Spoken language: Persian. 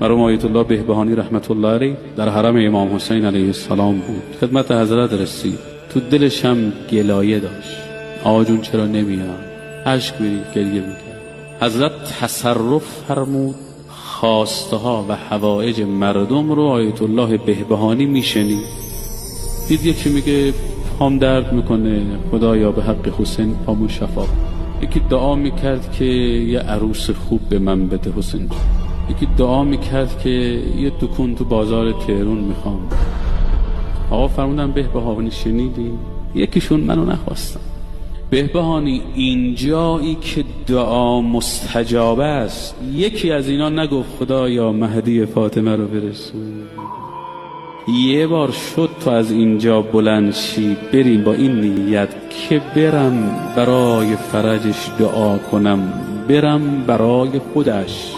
مرحوم آیت الله بهبهانی رحمت الله علیه در حرم امام حسین علیه السلام بود. خدمت حضرت رسید، تو دلش هم گلایه داشت، آقا جون چرا نمیان، اشک می‌ریخت، گریه میکرد. حضرت تصرف فرمود خواسته ها و حوائج مردم رو آیت الله بهبهانی میشنید. دید یکی میگه پام درد میکنه، خدایا به حق حسین پامو شفا. یکی دعا میکرد که یه عروس خوب به من بده حسین جون. یکی دعا میکرد که یه دکون تو بازار تهران میخوام. آقا فرمودن بهبهانی شنیدی؟ یکیشون منو نخواستن. بهبهانی اینجایی که دعا مستجاب است، یکی از اینا نگفت خدایا مهدی فاطمه رو برسون. یه بار شد تو از اینجا بلند شی بریم با این نیت که برم برای فرجش دعا کنم، برم برای خودش.